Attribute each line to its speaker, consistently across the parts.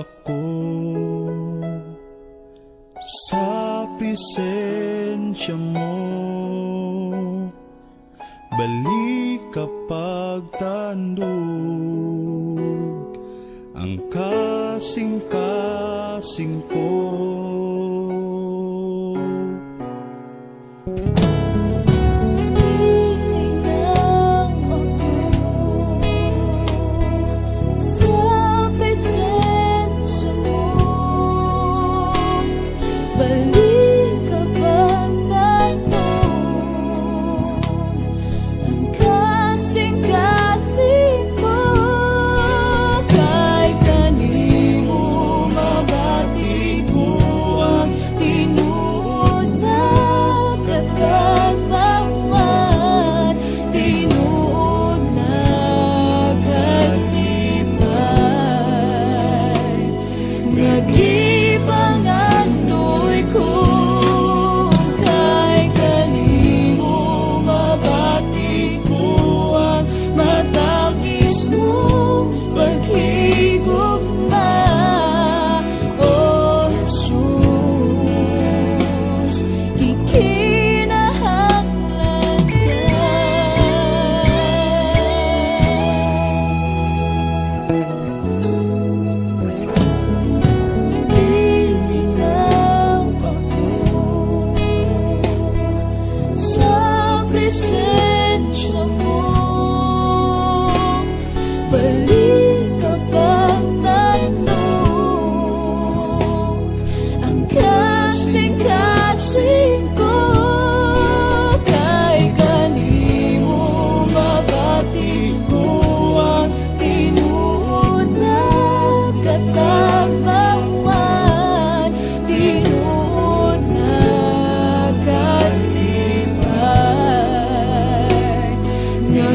Speaker 1: ako sa presensya mo. Balik kapag tandog ang kasing-kasing ko.
Speaker 2: Nga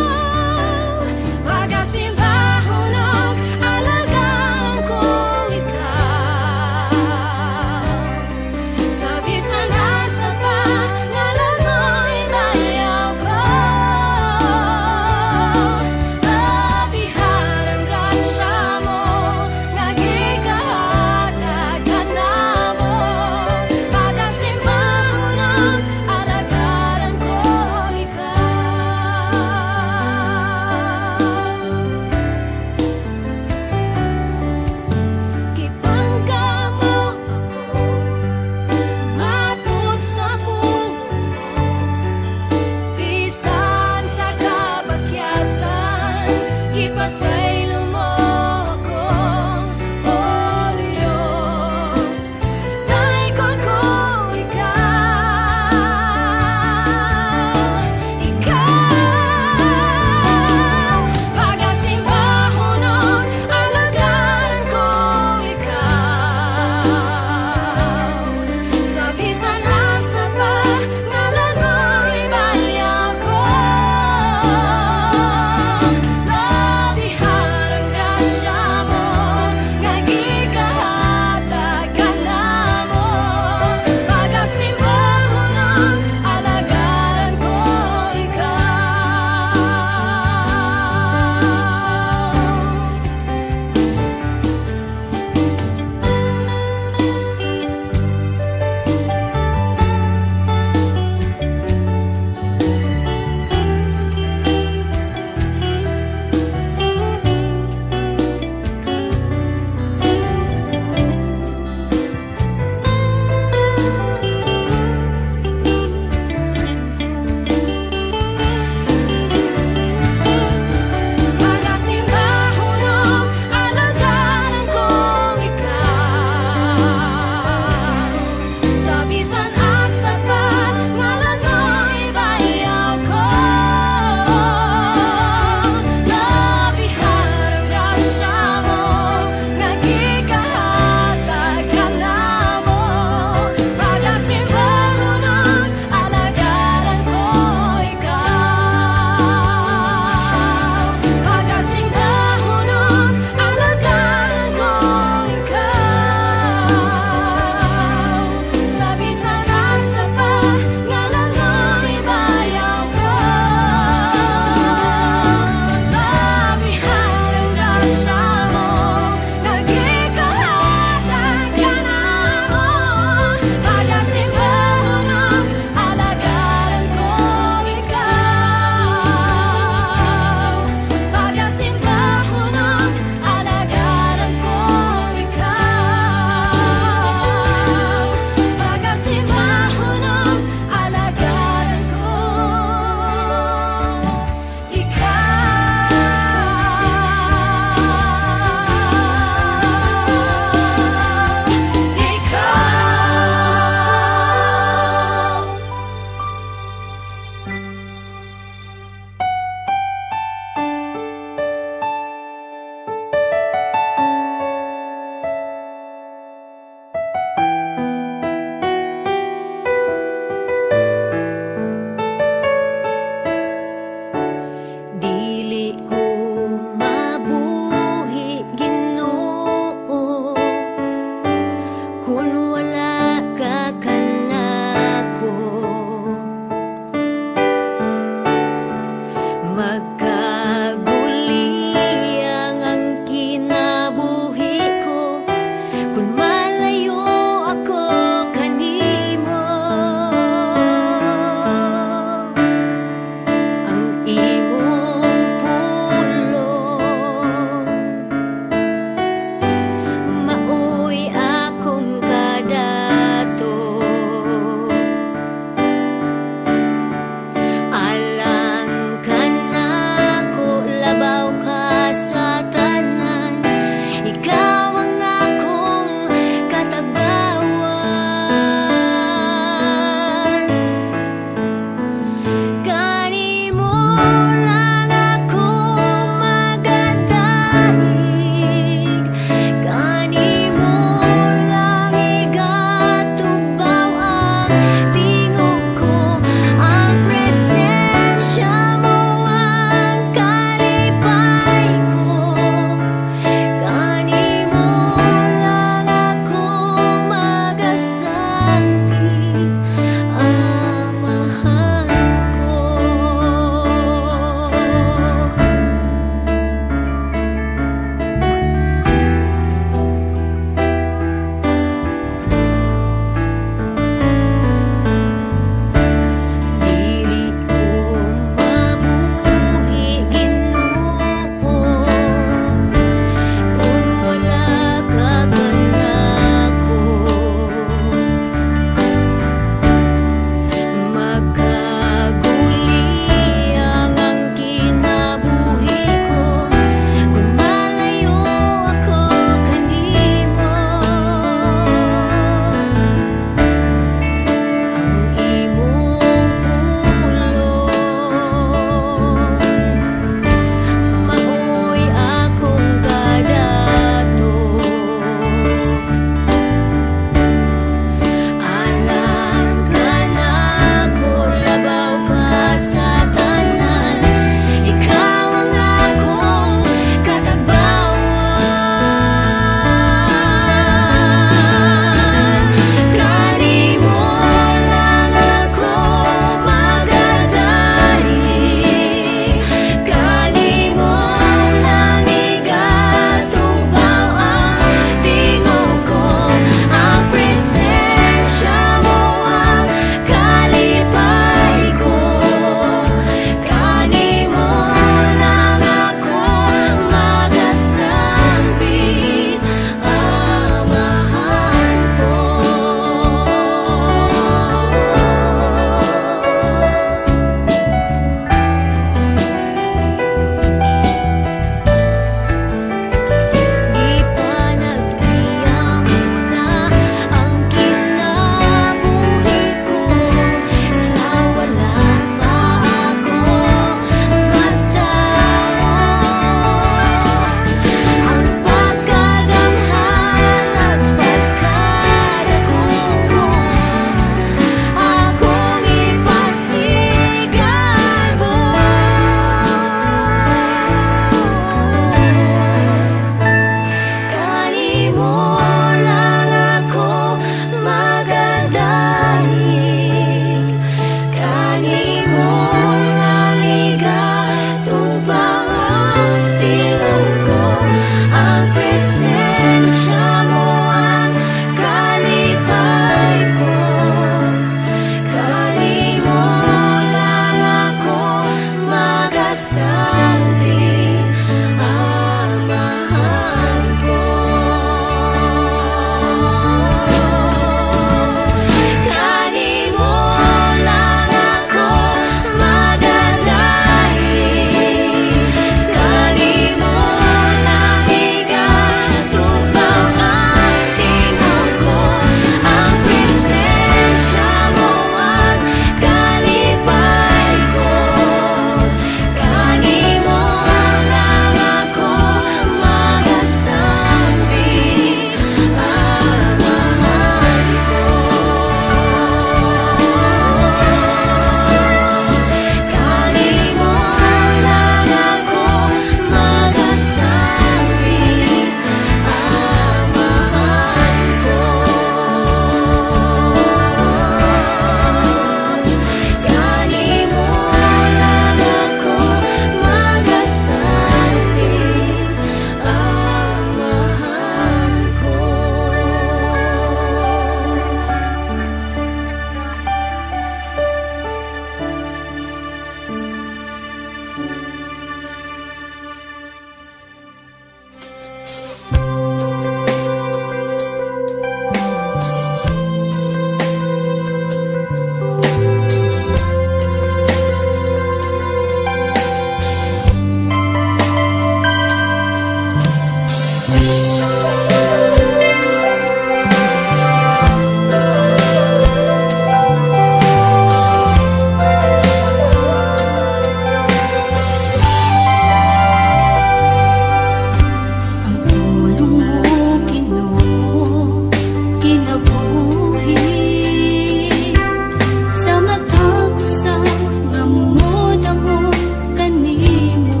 Speaker 2: matagusan ngamon ako kanimo.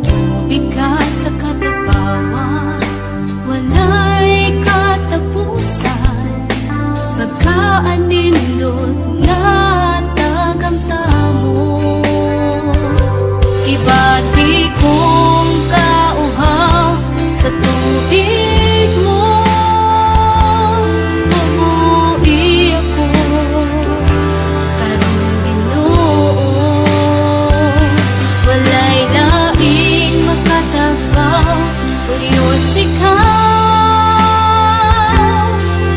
Speaker 2: Tubig ka sa katagbawan, walay katapusan, pagkaanindot na tagamtamo. Ibati kong kauhaw sa tubig mo, bubuhi ako karong Ginoo. Walay laing makatagbaw, o Diyos ikaw.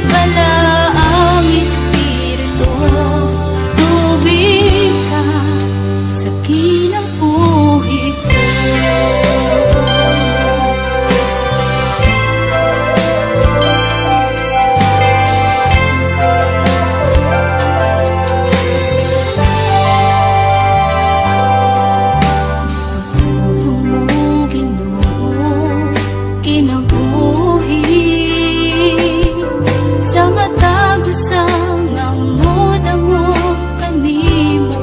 Speaker 2: Wala ang Espiritu, tubig ka sa kinabuhi ko. Pagtulong mo, Ginoo, kinabuhi sa matagusang ngamod ako kanimo.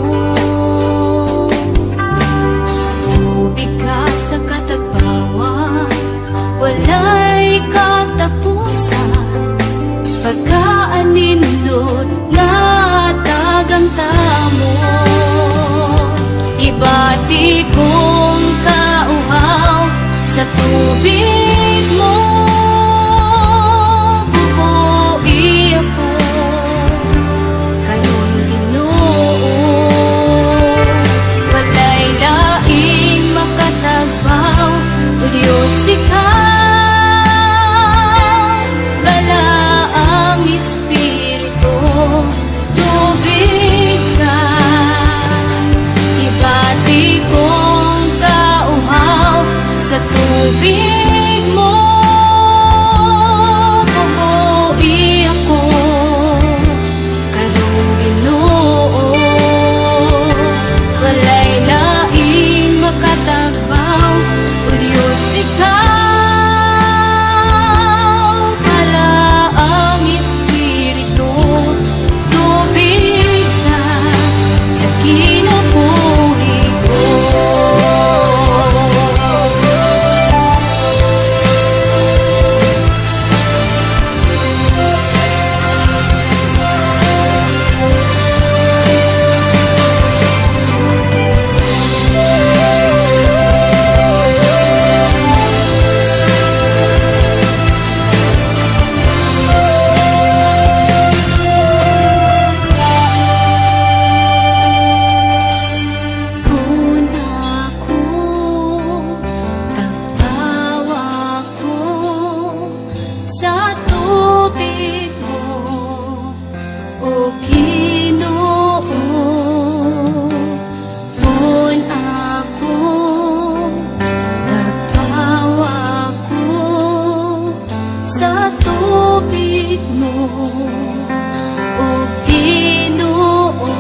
Speaker 2: Tubig ka sa katagbawan, walay katapusan, pagkaanindot nga tagamtamo. Ibati kong kauhaw sa tubig mo, bubuhi ako kayon Ginoo. Walay laing makatagbaw, o Diyos ikaw. Wala ang Espiritu, tubig ka. Ibati kong kauhaw sa tubig mo, bubuhi ako karong Ginoo. Walay laing makatagbaw, o Diyos ikaw. Wala ang Espiritu, tubig ka sa kinabuhi ko. Kung ako, tagbaw ako sa tubig mo, o Ginoo. Kung ako, tagbaw ako sa tubig mo, o Ginoo.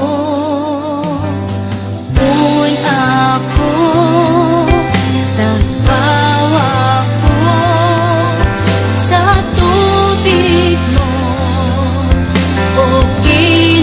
Speaker 2: Kung ako, tagbaw ako sa tubig mo, o Ginoo.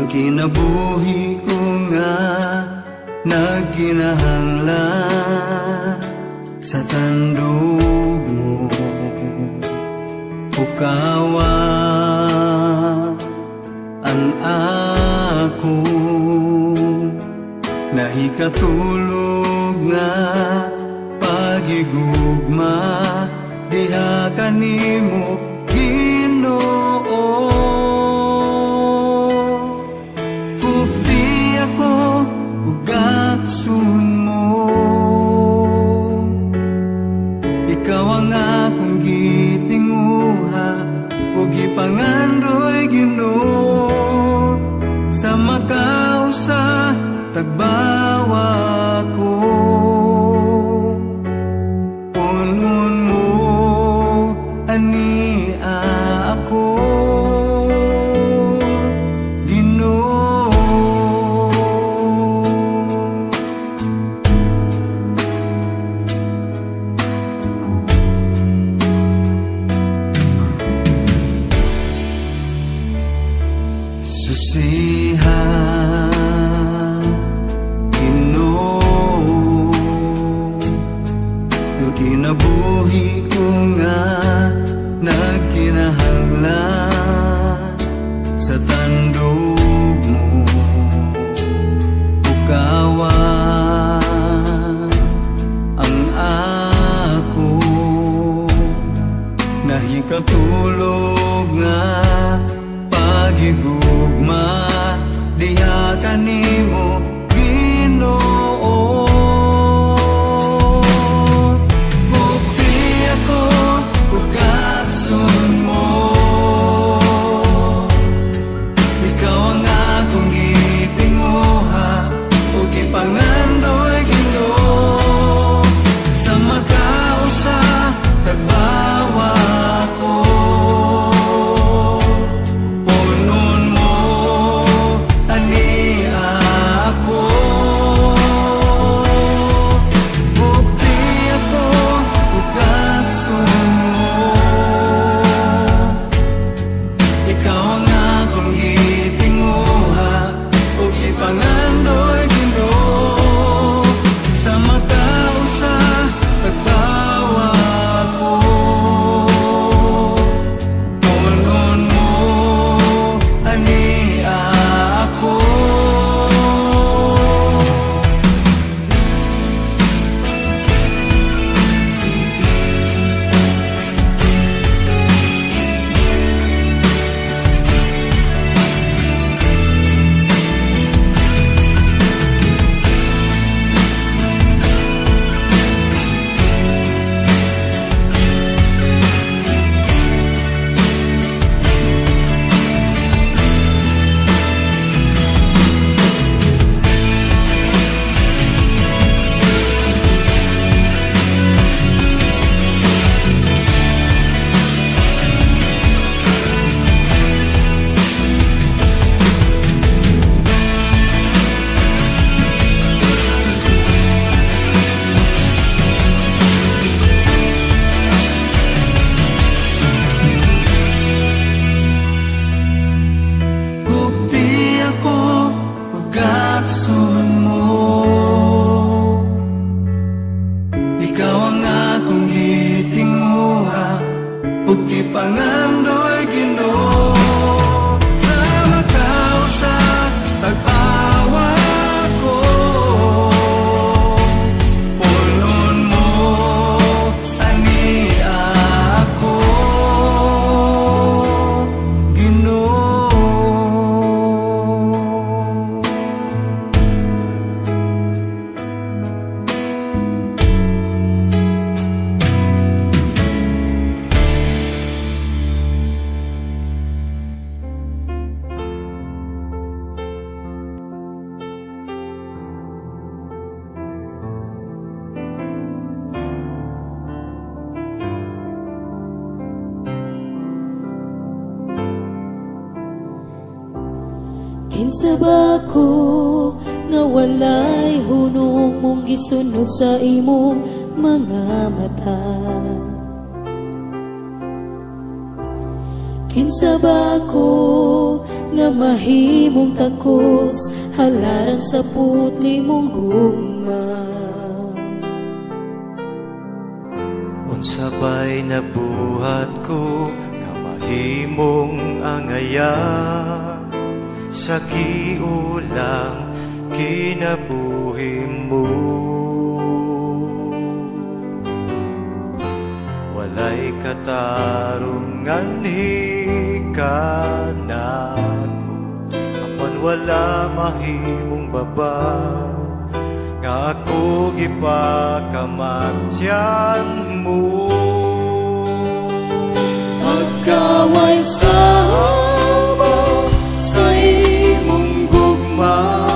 Speaker 3: kinabuhi ko nga nagkinahanglan sa tandog mo, ukawa ang ako nahikatulog nga pagigugma diha kanimo Ginoo. Kupti ako ug aksun mo, ikaw ang akong gitinguha ug ipangandoy Ginoo. Sa makausa tagbawa ko, punon mo ani ako Ginoo. Susihan Ginoo, yung kinabuhi ko nga nagkinahanglan sa tandog mo, ukawa ang ako nahikatulog nga pagigugma diha kanimo Ginoo. Kupti ako ug aksun mo, ikaw ang akong gitinguha ug ipangandoy Ginoo. Sa makausa tagbawa ko, punon mo ani ako. Kupti ako ug aksun mo, ikaw ang akong gitinguha ug ipangandoy Ginoo. Sa makausa tagbawa ko, punon mo ani ako. Kupti ako ug aksun mo, ikaw ang akong gitinguha ug ipangandoy Ginoo. Sa makausa tagbawa ko, punon mo ani ako Ginoo.
Speaker 4: Kinsa ba ko nga walay hunong mong gisunod sa imong mga mata? Kinsa ba ko nga mahimong takos halaran sa putli mong gugma.
Speaker 3: Unsabay na buhat ko kamahimong angaya sa giulang kinabuhi mo. Walay katarungan hikanako apan wala mahimong babag nga ako gipakamatyan mo.
Speaker 4: Pagkaway sama sa imong gugma,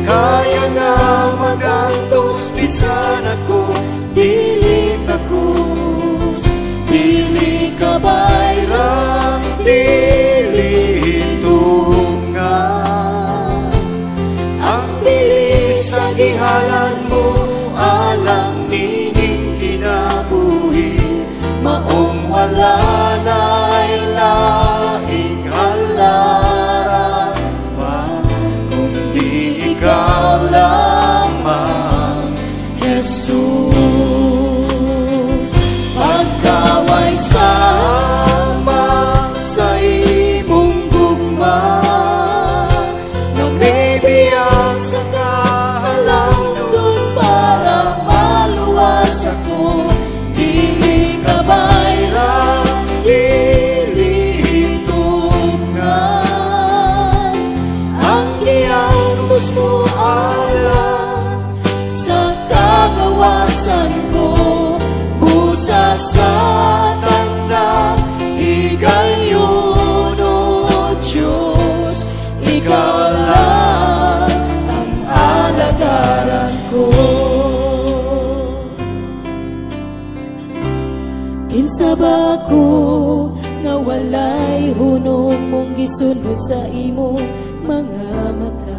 Speaker 3: Kaya nga magantos bisan ako
Speaker 4: dili takos, dili kabayran,
Speaker 3: dili tunga. Ang bilis sa gihalan mo alang nining kinabuhi,
Speaker 4: maong wala na'y laing halaran pa, kundi ikaw lamang, Jesus. Pagkaway sama sa imong gugma,
Speaker 3: Nagbibiyag sa
Speaker 4: halangdon para maluwas ako, dili kabayran, dili tungan. Ang giantos mo alam sa kagawasan ko, busa sa tanda higayon o Diyos, ikaw lang ang alagaran ko. Kinsa ba ko nga walay hunong mong gisunod sa imong mga mata?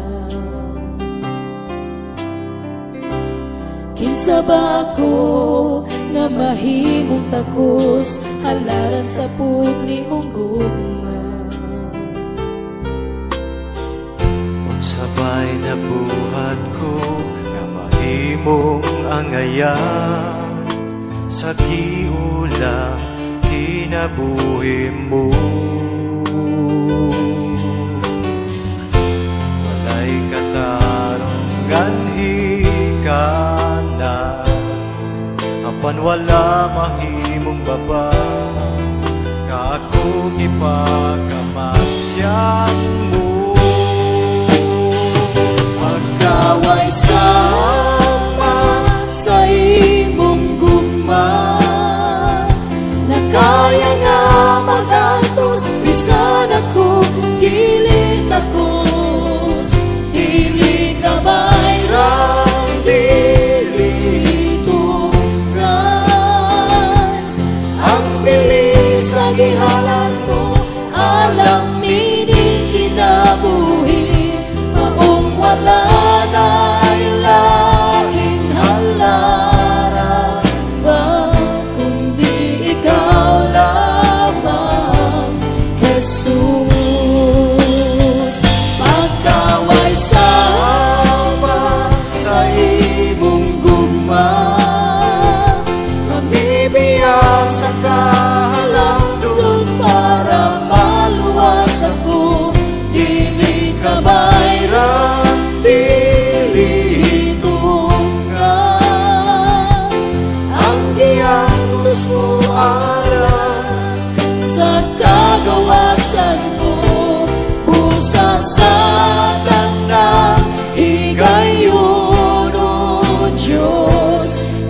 Speaker 4: Kinsa ba ako nga mahimong takos halaran sa putli mong gugma?
Speaker 3: Unsabay na buhat ko nga mahimong angayan sa giulang kinabuhi mo. Walay katarungan hikanan apan wala mahimong baba nga ako gipakamatyan mo.
Speaker 4: Pagkaway sama sa imong gugma, na kaya nga magantos bisan ako dili takos, dili kabayran, dili tungan. Ang bilis sa gihalan mo alam nining kinabuhi, maong wala na'y laing halaran pa, kundi ikaw lamang, Jesus. Pagkaway sama sa imong gugma,
Speaker 3: Mamibiyag sa
Speaker 4: halangdon para maluwas ako, dili kabayran, dili tungan. Ang giantos mo alam sa kagawasan ko, busa sa tanang higayon o Diyos,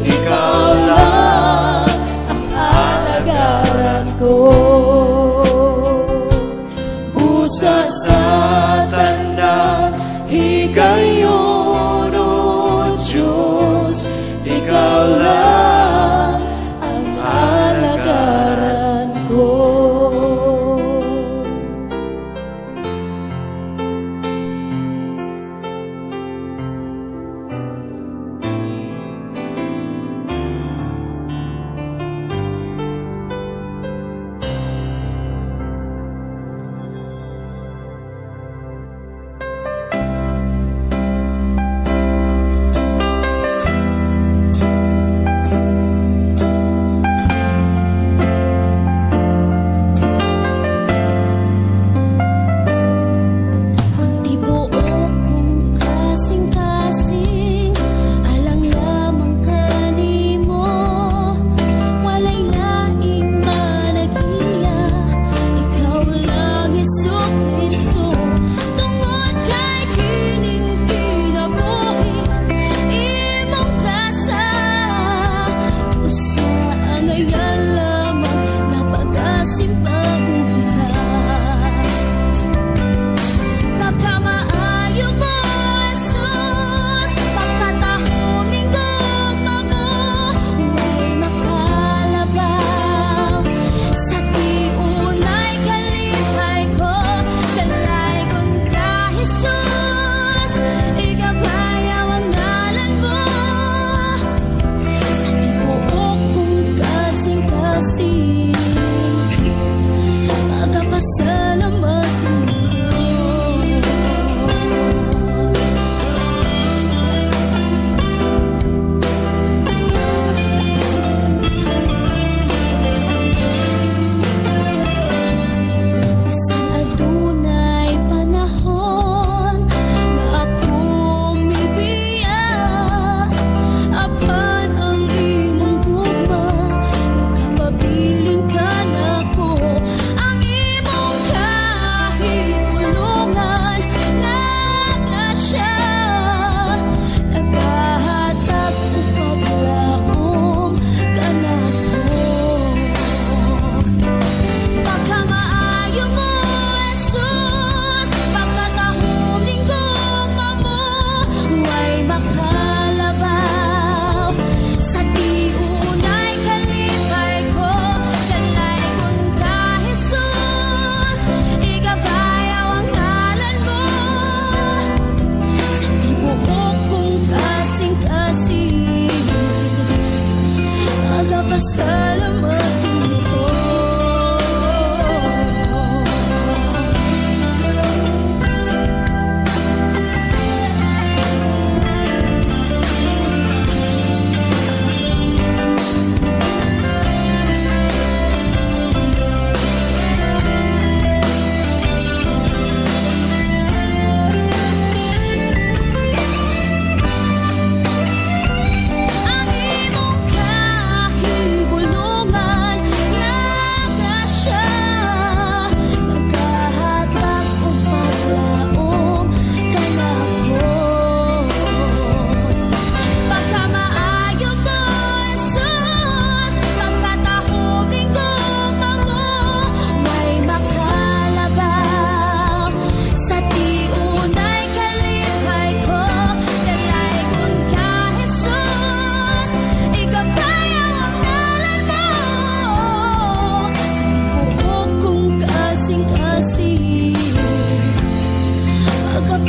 Speaker 4: ikaw lang ang alagaran ko. Busa sa tanang higayon o Diyos, ikaw lang ang alagaran ko.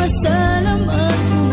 Speaker 4: Pasalamat ko.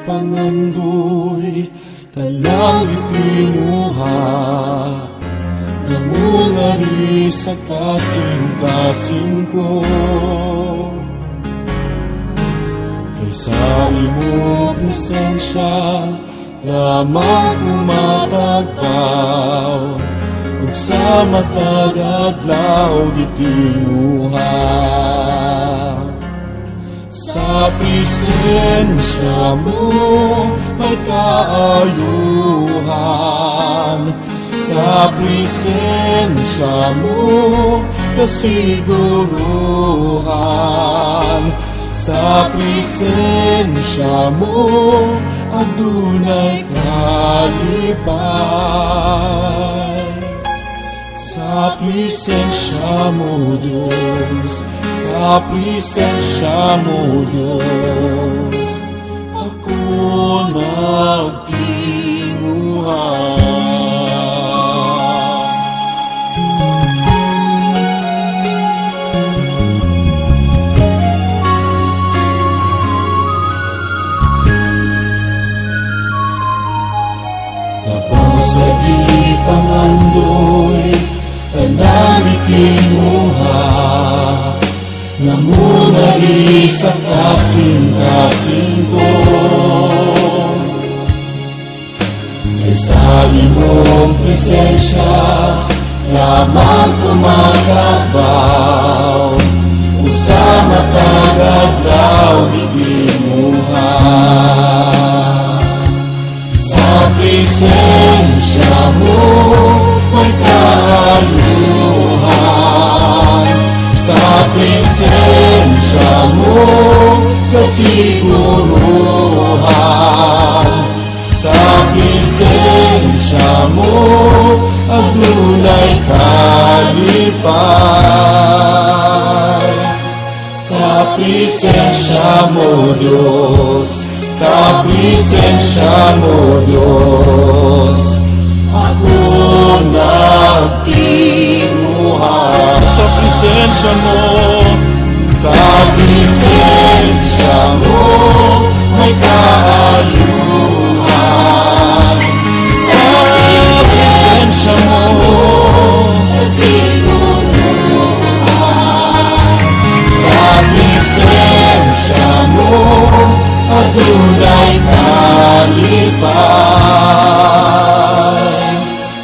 Speaker 1: pangandoy talang itinuha namungari sa kasing-kasing ko kaysa imo presensya lamang umatagpaw ug sa matag adlaw gitinuha sa presensya mo may kaayuhan sa presensya mo kasiguruhan sa presensya mo adunay kalipay sa presensya mo Diyos sa presensya mo Diyos ako nagtinguhan sa di pangandoy tanan ikinuha namunali sa kasing-kasing ko kaysa imong presensya lamang kumakabaw ug sa matag adlaw ikinuha sa presensya mo may kaayuhan sa presensya mo kasiguruhan sa presensya mo adunay kalipay sa presensya mo Diyos sa presensya mo Diyos ako nagtinguhan sa presensya mo may kaayuhan sa presensya mo kasiguruhan sa presensya mo adunay kalipay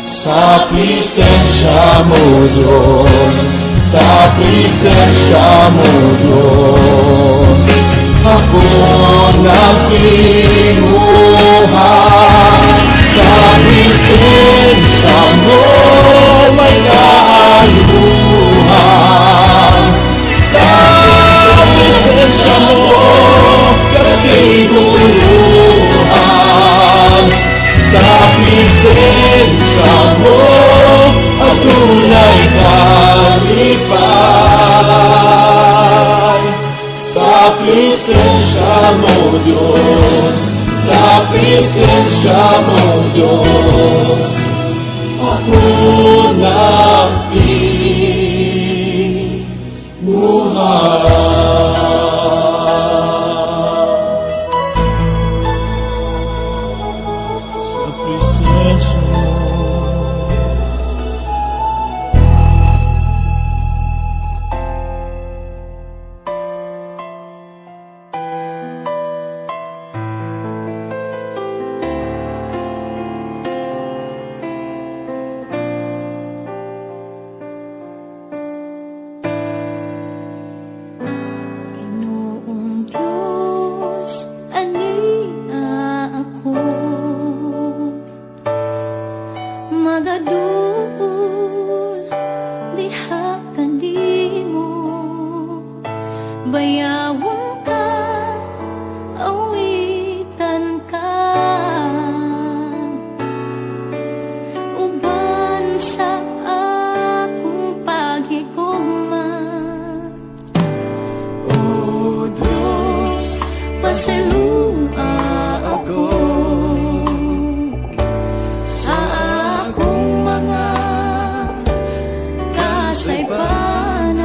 Speaker 1: sa presensya mo Diyos sa presensya mo Diyos ako nagtinguhan sa presensya mo may kaayuhan sa presensya mo kasiguruhan sa presensya mo adunay kalipay sa presensya mo Diyos sa presensya mo Diyos ako nagtinguhan sa presensya mo
Speaker 2: Ginoong Diyos, ania ako magadul diha kanimo bayawon ka awitan ka uban sa akong paghigugma O Diyos, pasalua ako sa akong mga kasaypanan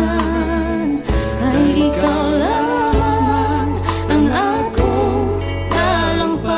Speaker 2: kay ikaw lamang ang akong talampay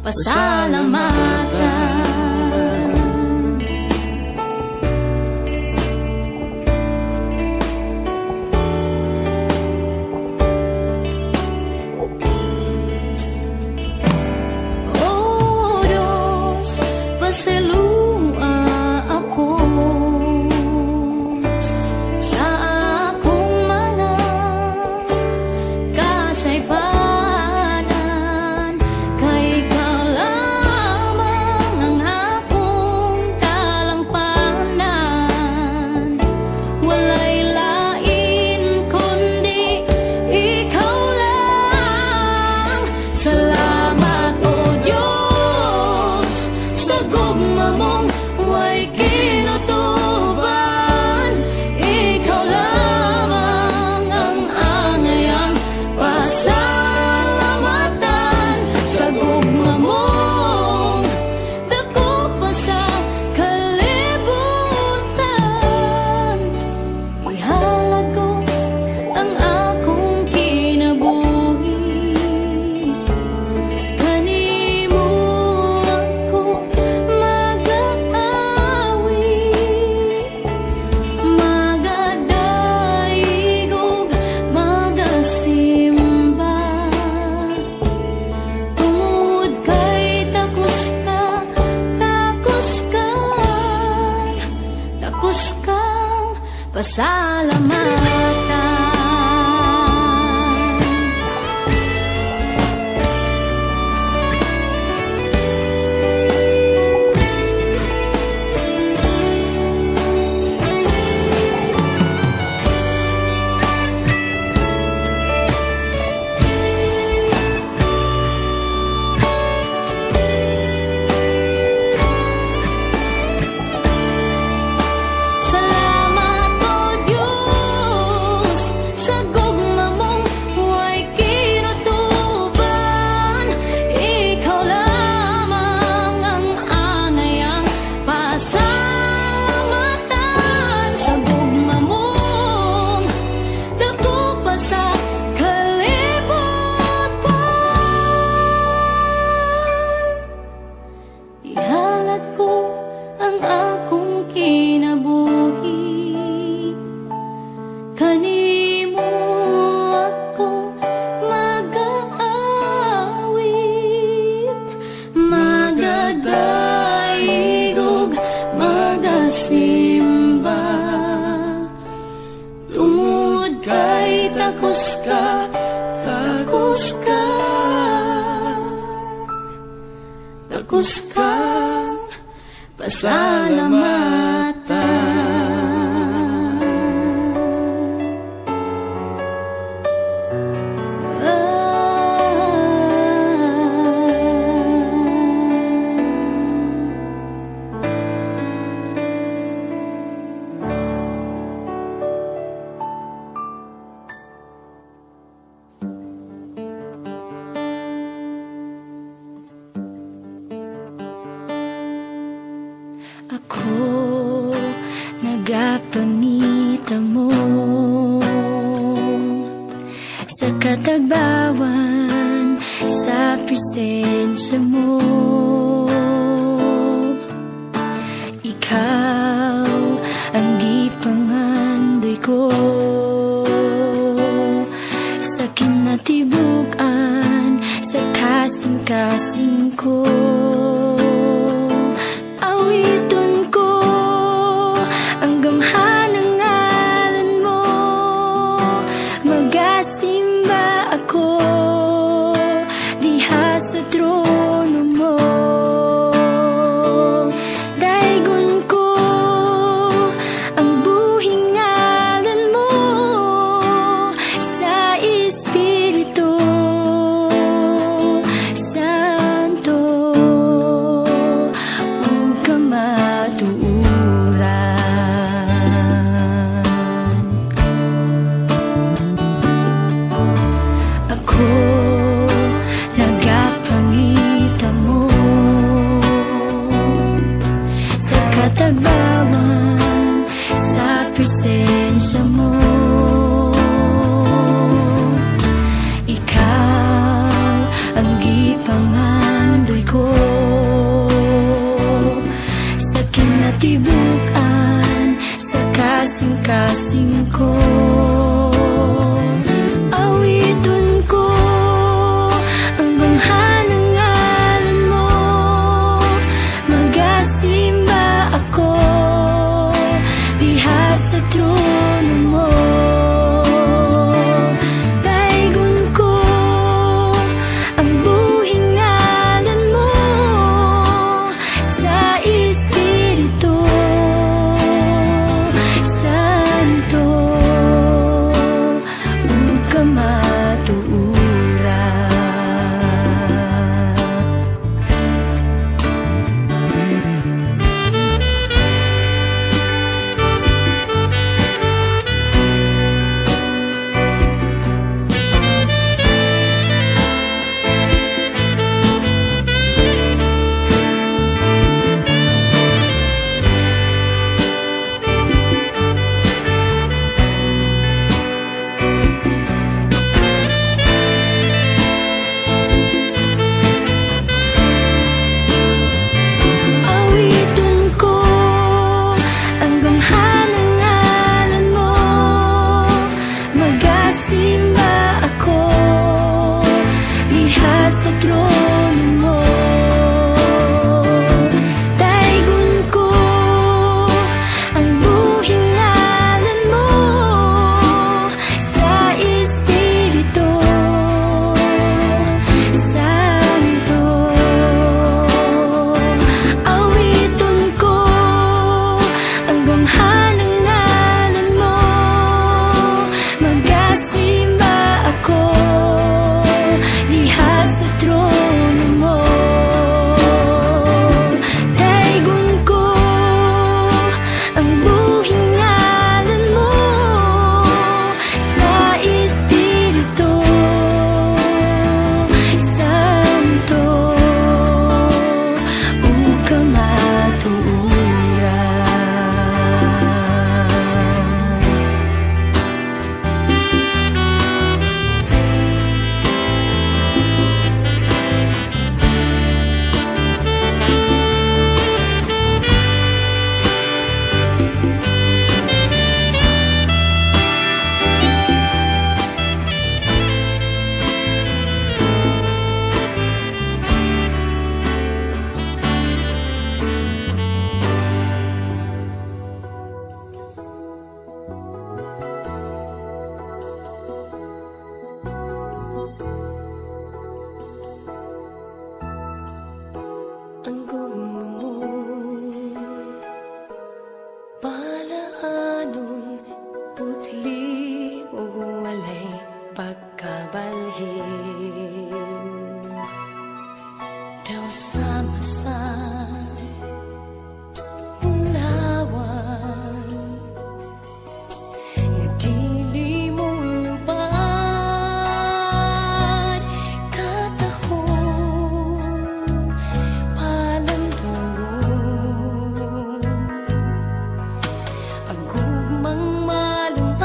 Speaker 2: pasalamatan. O Diyos, pasalua ako sa akong mga kasaypanan, kay Ikaw lamang ang akong talampanan. Walay lain kundi Ikaw lang. Salamat o Diyos, sa gugma mong way kinutuban. Ikaw lamang ang angayang pasalamatan. Sa gugma mong dako pa sa kalibutan. Ihalad ko ang akong kinabuhi, kanimo ako mag-aawi, magadaig ug magasimba. Tungod kay takos kang pasalamatan. Salamat o Diyos, sa gugma mong way kinutuban. Ikaw lamang ang angayang pasalamatan. Sa gugma mong dako pa sa kalibutan. Ihalad ko ang akong kinabuhi, kanimo ako mag-aawit, magadaig ug magasimba. Tungod kay takos kang
Speaker 4: Ako nagapangita mo sa katagbawan, sa presensya mo. Ikaw ang gipangandoy ko sa kinatibukan, sa kasing-kasing ko. Awiton ko ang gamhanang ngalan mo, magasimba ako diha sa trono mo. Daigon ko ang buhing ngalan mo sa Espiritu Santo. presensya mo. Ikaw ang gipangandoy ko
Speaker 2: kasing ko. Awiton ko ang bangha ng ngalan mo. Magasimba ako diha sa trono mo. Daigon ko ang buhing ngalan mo sa Espiritu Santo, ug kamatuoran. Awiton ko ang bangha ng ngalan mo. Magasimba ako diha sa trono mo. Daigon ko ang buhing ngalan mo sa Espiritu Santo. Awiton ko ang bangha ng ngalan mo. Magasimba ako diha sa trono mo. Daigon ko ang buhing ngalan mo sa Espiritu Santo, ug kamatuoran. Ang gugma mo, palaanon, putli ug walay pagkabalhin. Daw sama sa bulawan nga dili mo lubad. Katahon palandungon ang gugmang maluntaron.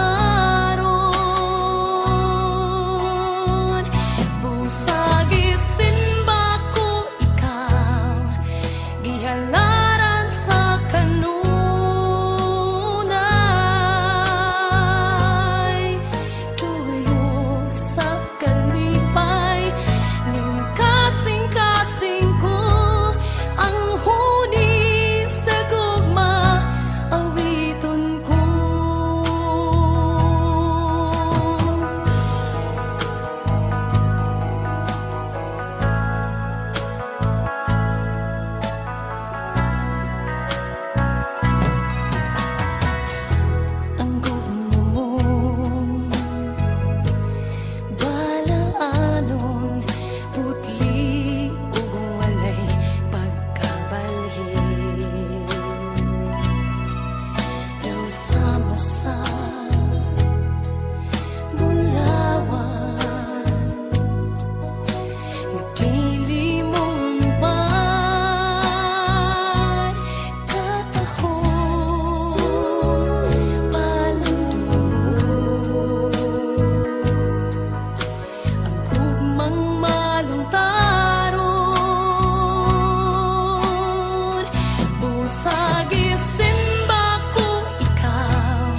Speaker 2: Busag isimba ko ikaw, gihalaran sa kanunay. Tuyong sa kalipay, ning kasing-kasing ko ang huni sa gugma. Awiton ko ang gugma mo, balaanon, putli ug walay pagkabalhin. Daw sama sa bulawan nga dili mo lubad. Katahon palandungon ang gugmang maluntaron. Busag isimba ko ikaw,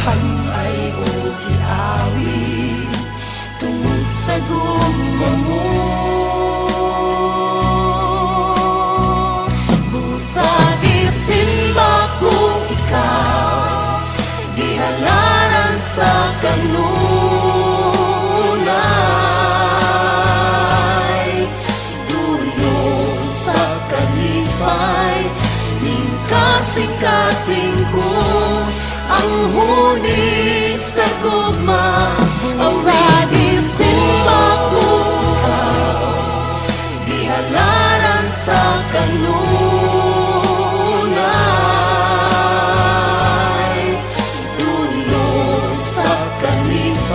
Speaker 2: Hanay o giawi tungod sa gugma mo. Busa gisimba kung ikaw gihalaran sa kanunay, dulong sa kalipay, ning kasing-kasing ko ang huni sa gugma. Busa gisimba kung ikaw gihalaran sa kanunay, dulong sa kalipay,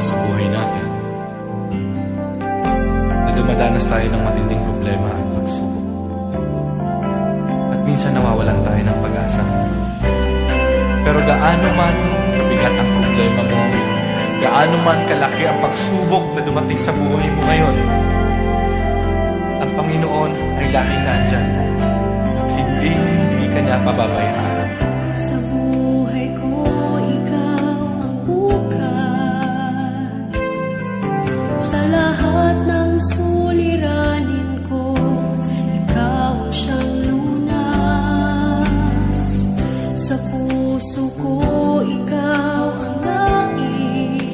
Speaker 5: sa buhay natin na dumadanas tayo ng matinding problema at pagsubok. At minsan nawawalan tayo ng pag-asa. Pero gaano man kabigat ang problema mo, gaano man kalaki ang pagsubok na dumating sa buhay mo ngayon, ang Panginoon ay laging nandyan at hindi ka niya pababayaan.
Speaker 2: Sa buhay ko, ikaw ang bukas. Sa lahat ng suliranin ko, ikaw ang siyang lunas. Sa puso ko, ikaw ang nais.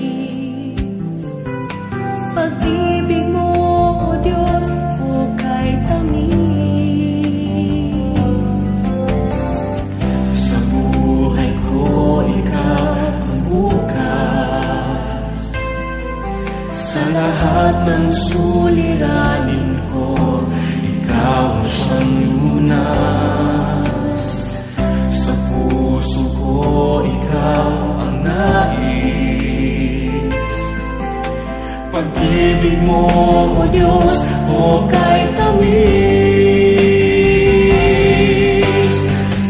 Speaker 2: Pag-ibig mo, O Diyos, hukay tamis.
Speaker 1: Sa buhay ko, ikaw ang bukas. Sa lahat ng suliranin ko, ikaw ang siyang lunas. Sa puso ko, ikaw ang nais. Pag-ibig mo, O Diyos, hukay tamis.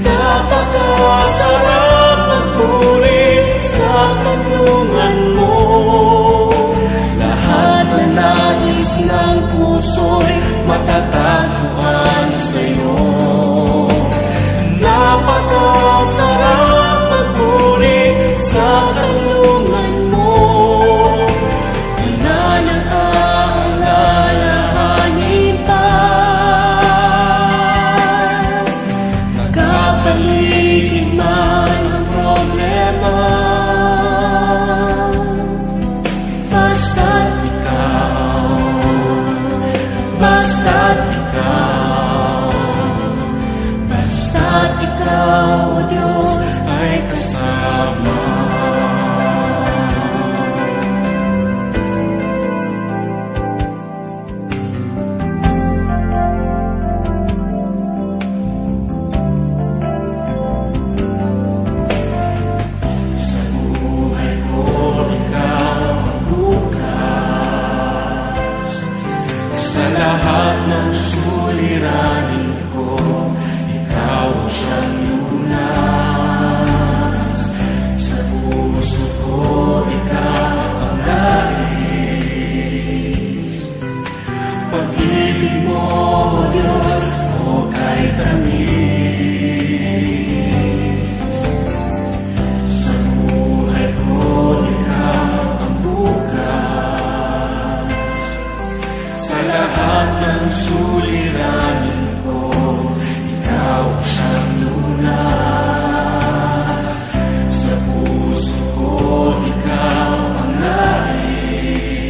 Speaker 1: Napakasarap magpuri sa kanlungan mo. Lahat na nais ng puso'y matatagpuan sa'yo. Napakasarap magpuri sa kanlungan mo. Wala nang aalalahanin pa. Nagkapaligid man ang problema, basta't ikaw, O Diyos, ay kasama. Sa buhay ko, ikaw ang bukas. Sa lahat ng suliranin ko, ikaw ang siyang lunas. Sa puso ko, ikaw ang nais. Pag-ibig mo, O Diyos, hukay tamis. Sa buhay ko, ikaw ang bukas. Sa lahat ng suliranin ko, ikaw ang siyang lunas. Sa puso ko, ikaw ang nais.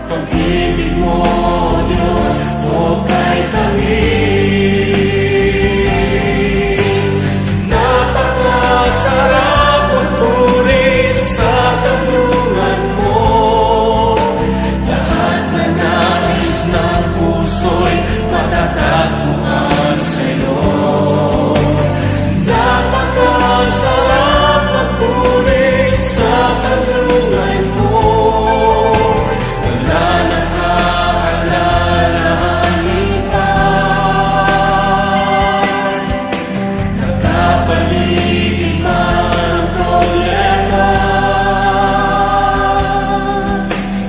Speaker 1: Pag-ibig mo, O Diyos, hukay tamis. Napakasarap magpuri sa kanlungan mo. Lahat na nais ng puso'y matatagpuan sa'yo. Napakasarap magpuri sa kanlungan mo. Wala nang aalalahanin pa. Nagkapaligid man ang problema,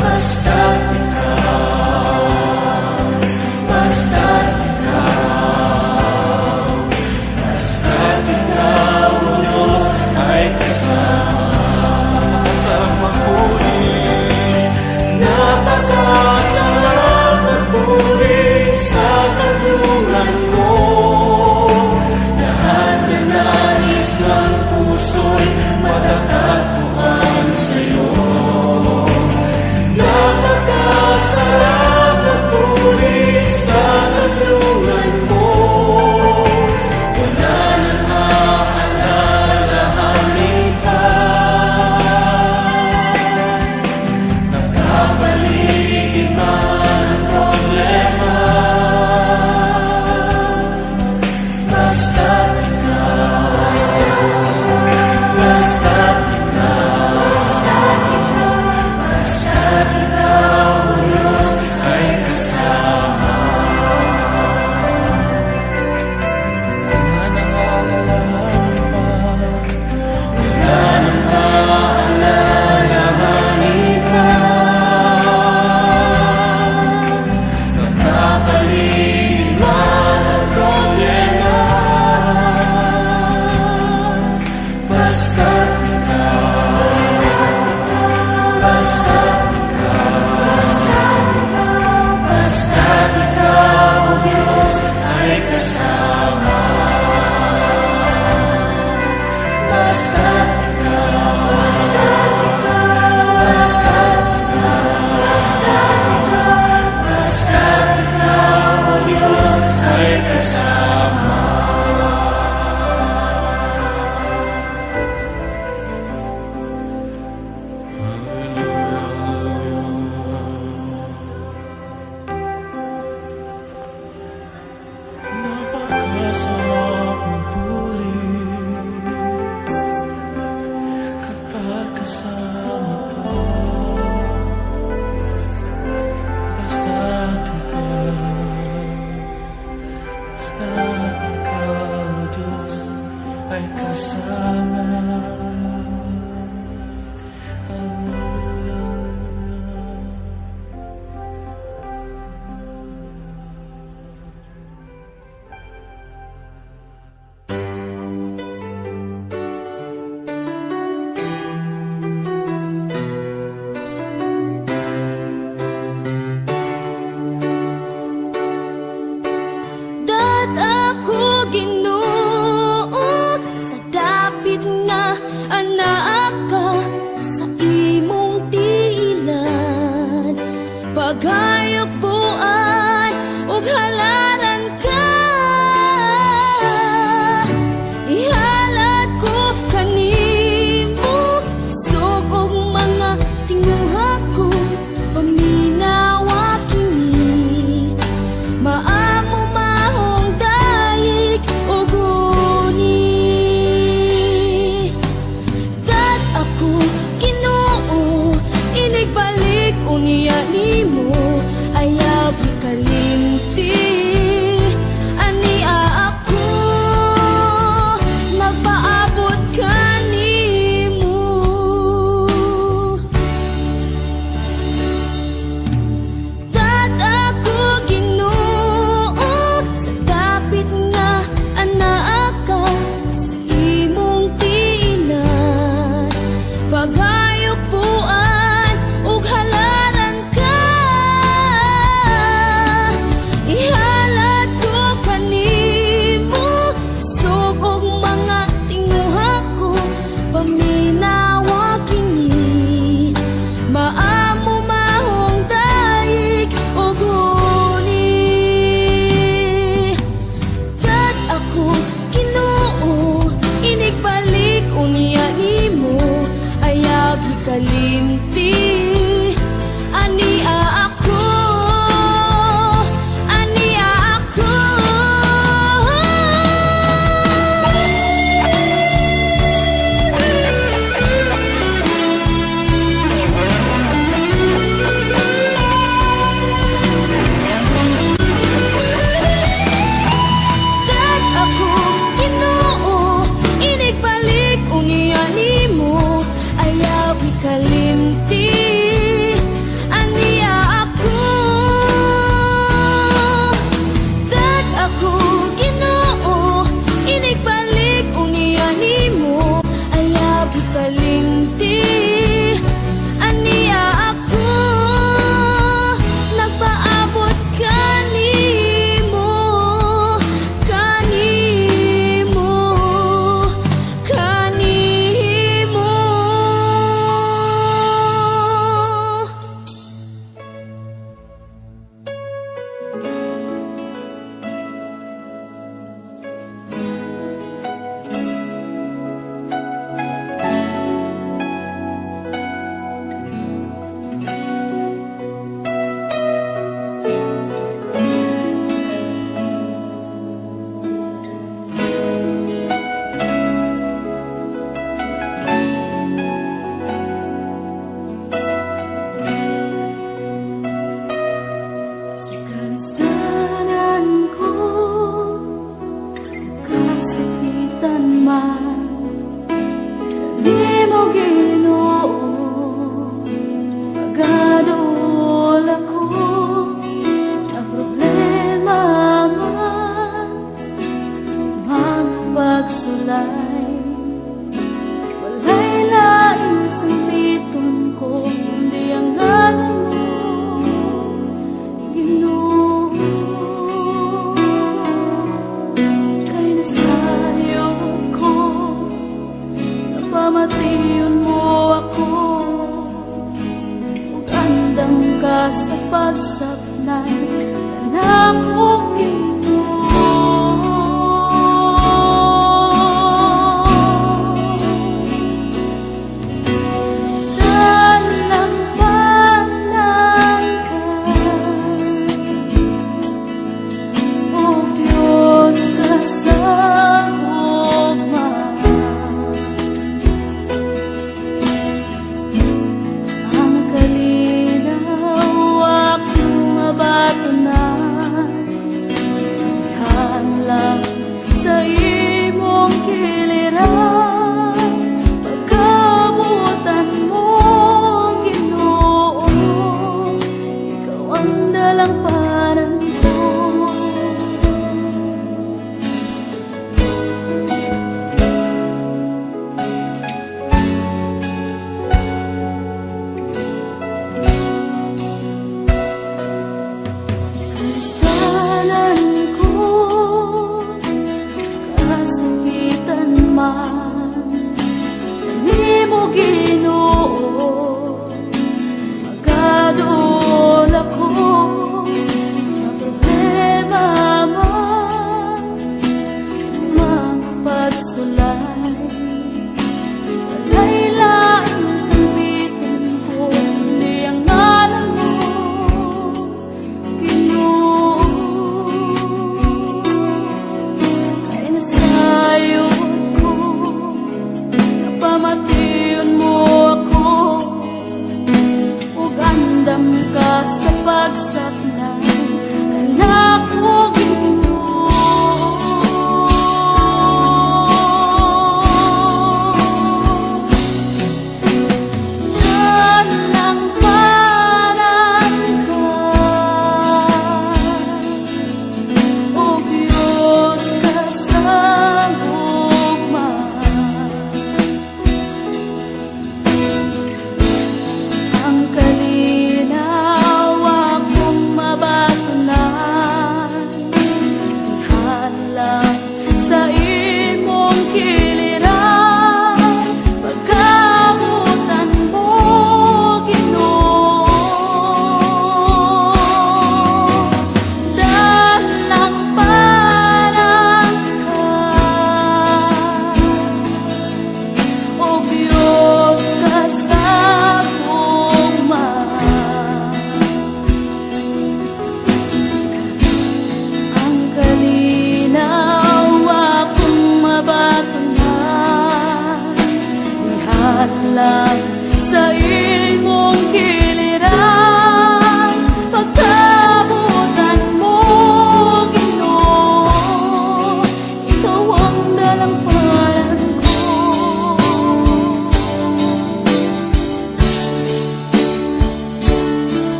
Speaker 1: basta't ikaw sarap ng pulis kapag kasama ka. Basta't ikaw, Diyos, ay kasama.
Speaker 4: Dat ako, Ginoo, sa dapit nga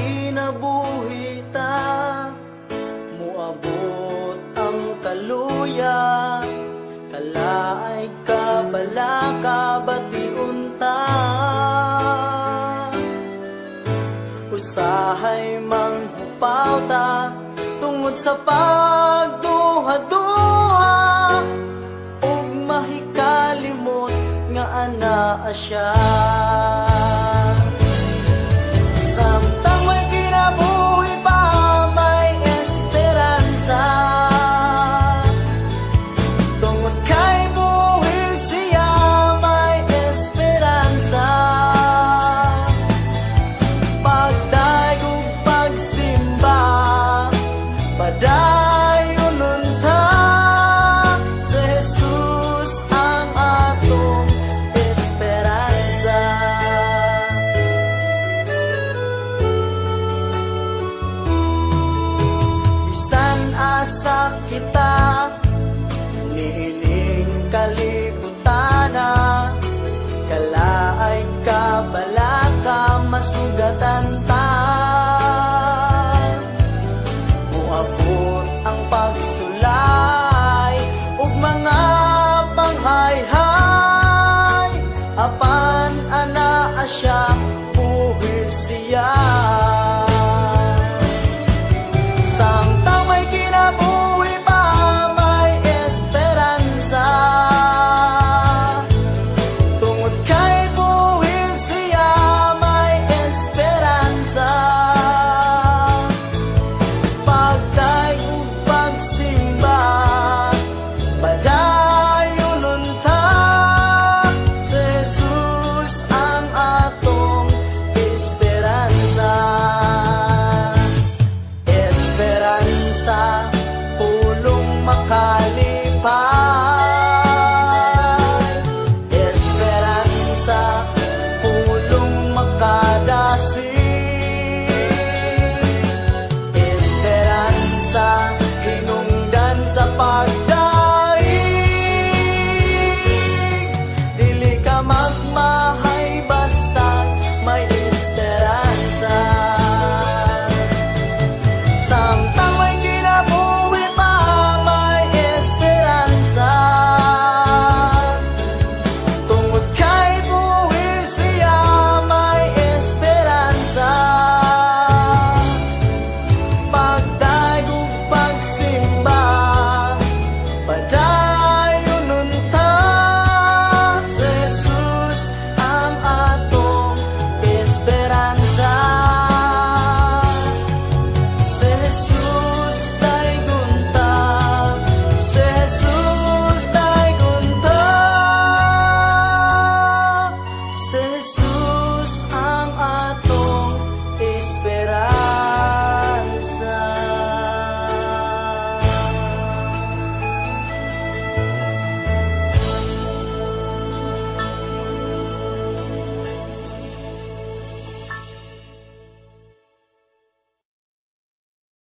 Speaker 6: kinabuhita, muabot ang kaluya, kalaay ka bala ka batiunta. Usahay manghupaw ta tungod sa pagduha-duha, ug mahikalimot nga anaa siya.